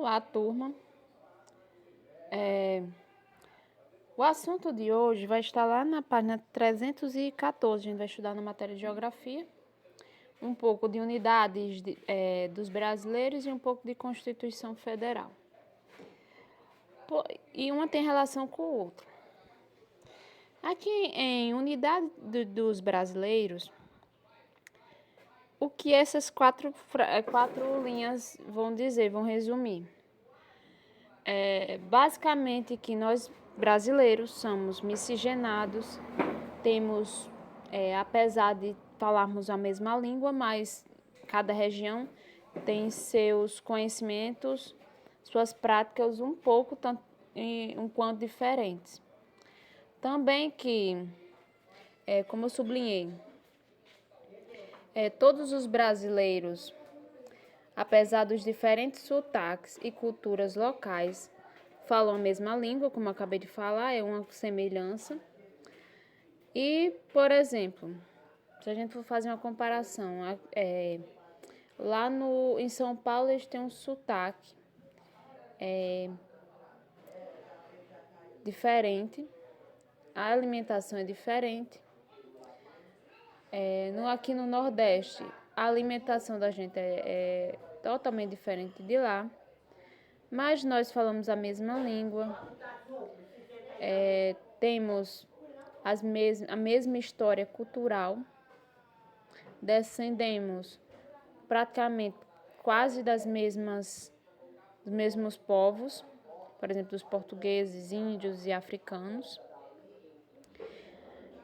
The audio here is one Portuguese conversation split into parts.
Olá, turma. O assunto de hoje vai estar lá na página 314. A gente vai estudar na matéria de Geografia, um pouco de unidades dos brasileiros e um pouco de Constituição Federal. E uma tem relação com o outro. Aqui em unidade dos brasileiros, o que essas quatro linhas vão dizer, vão resumir? Basicamente que nós brasileiros somos miscigenados, temos, apesar de falarmos a mesma língua, mas cada região tem seus conhecimentos, suas práticas um quanto diferentes. Também que, como eu sublinhei, todos os brasileiros, apesar dos diferentes sotaques e culturas locais, falam a mesma língua, como eu acabei de falar, é uma semelhança. E, por exemplo, se a gente for fazer uma comparação, lá em São Paulo eles têm um sotaque diferente, a alimentação é diferente. Aqui no Nordeste, a alimentação da gente é totalmente diferente de lá, mas nós falamos a mesma língua, temos a mesma história cultural, descendemos praticamente quase dos mesmos povos, por exemplo, dos portugueses, índios e africanos.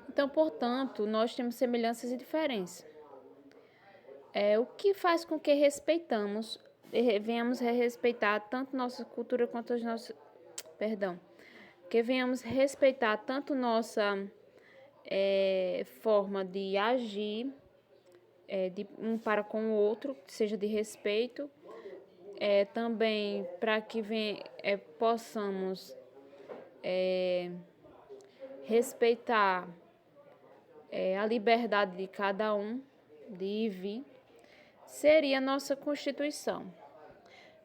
Então, portanto, nós temos semelhanças e diferenças. O que faz com que venhamos a respeitar tanto nossa cultura quanto as nossas... que venhamos respeitar tanto nossa forma de agir, de um para com o outro, que seja de respeito, também para que possamos respeitar a liberdade de cada um de ir e vir, seria a nossa Constituição.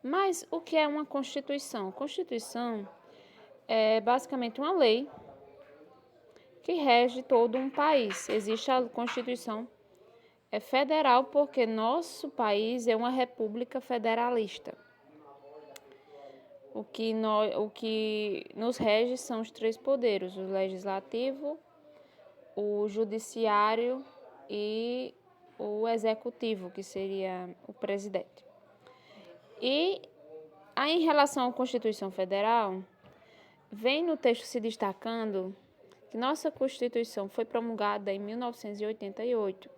Mas o que é uma Constituição? Constituição é basicamente uma lei que rege todo um país. Existe a Constituição federal porque nosso país é uma república federalista. O que nos rege são os três poderes, o legislativo, o judiciário e o executivo, que seria o presidente. E aí, em relação à Constituição Federal, vem no texto se destacando que nossa Constituição foi promulgada em 1988,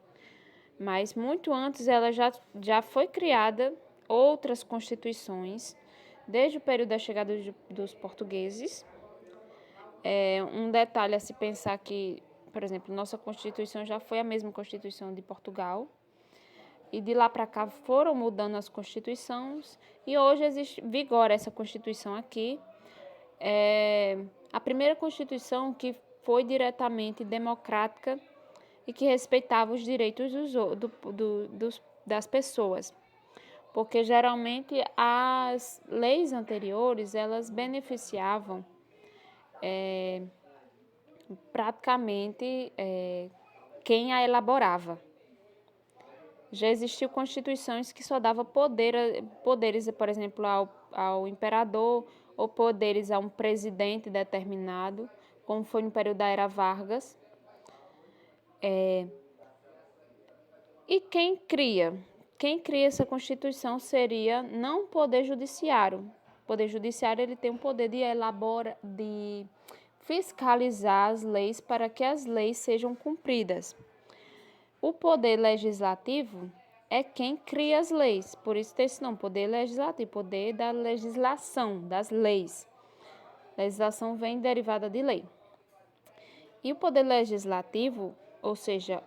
mas muito antes ela já foi criada outras constituições, desde o período da chegada dos portugueses. Um detalhe a se pensar que, por exemplo, nossa Constituição já foi a mesma Constituição de Portugal, e de lá para cá foram mudando as constituições, e hoje vigora essa Constituição aqui. A primeira Constituição que foi diretamente democrática e que respeitava os direitos das pessoas, porque geralmente as leis anteriores elas beneficiavam praticamente quem a elaborava. Já existiam constituições que só davam poderes, por exemplo, ao imperador, ou poderes a um presidente determinado, como foi no período da Era Vargas. E quem cria essa Constituição seria não o Poder Judiciário. O Poder Judiciário ele tem o poder de fiscalizar as leis para que as leis sejam cumpridas. O Poder Legislativo é quem cria as leis, por isso tem esse nome, Poder Legislativo, poder da legislação, das leis. Legislação vem derivada de lei. E o Poder Legislativo, ou seja,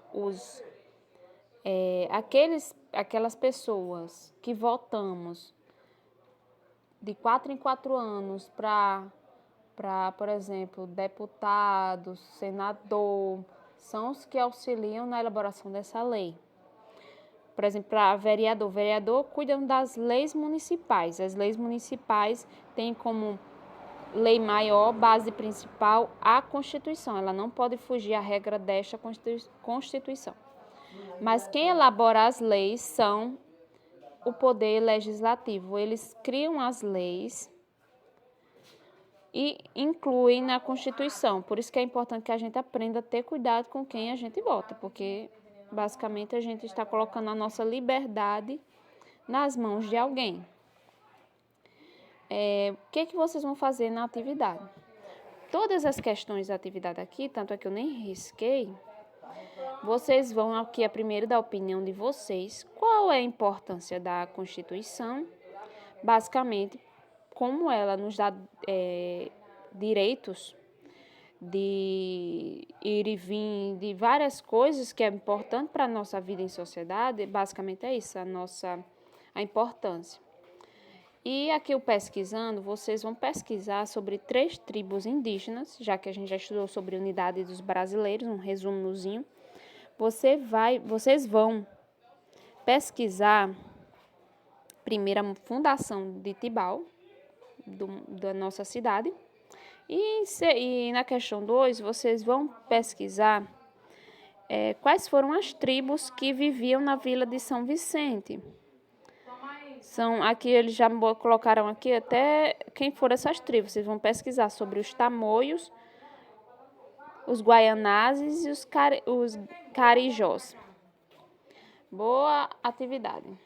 aquelas pessoas que votamos de 4 em 4 anos para, por exemplo, deputado, senador, são os que auxiliam na elaboração dessa lei. Por exemplo, para vereador. Vereador cuidam das leis municipais. As leis municipais têm como lei maior, base principal, a Constituição. Ela não pode fugir à regra desta Constituição. Mas quem elabora as leis são o poder legislativo. Eles criam as leis e incluem na Constituição. Por isso que é importante que a gente aprenda a ter cuidado com quem a gente vota, porque basicamente a gente está colocando a nossa liberdade nas mãos de alguém. O que vocês vão fazer na atividade? Todas as questões da atividade aqui, tanto é que eu nem risquei, vocês vão aqui primeiro dar a opinião de vocês, qual é a importância da Constituição, basicamente, como ela nos dá direitos de ir e vir, de várias coisas que é importante para a nossa vida em sociedade, basicamente é isso, a importância. E aqui eu pesquisando, vocês vão pesquisar sobre 3 tribos indígenas, já que a gente já estudou sobre a unidade dos brasileiros, um resumozinho. Vocês vão pesquisar primeiro a fundação de Tibau, da nossa cidade, e na questão 2, vocês vão pesquisar quais foram as tribos que viviam na vila de São Vicente. Aqui eles já colocaram aqui até quem foram essas tribos. Vocês vão pesquisar sobre os tamoios, os guaianazes e os carijós. Boa atividade!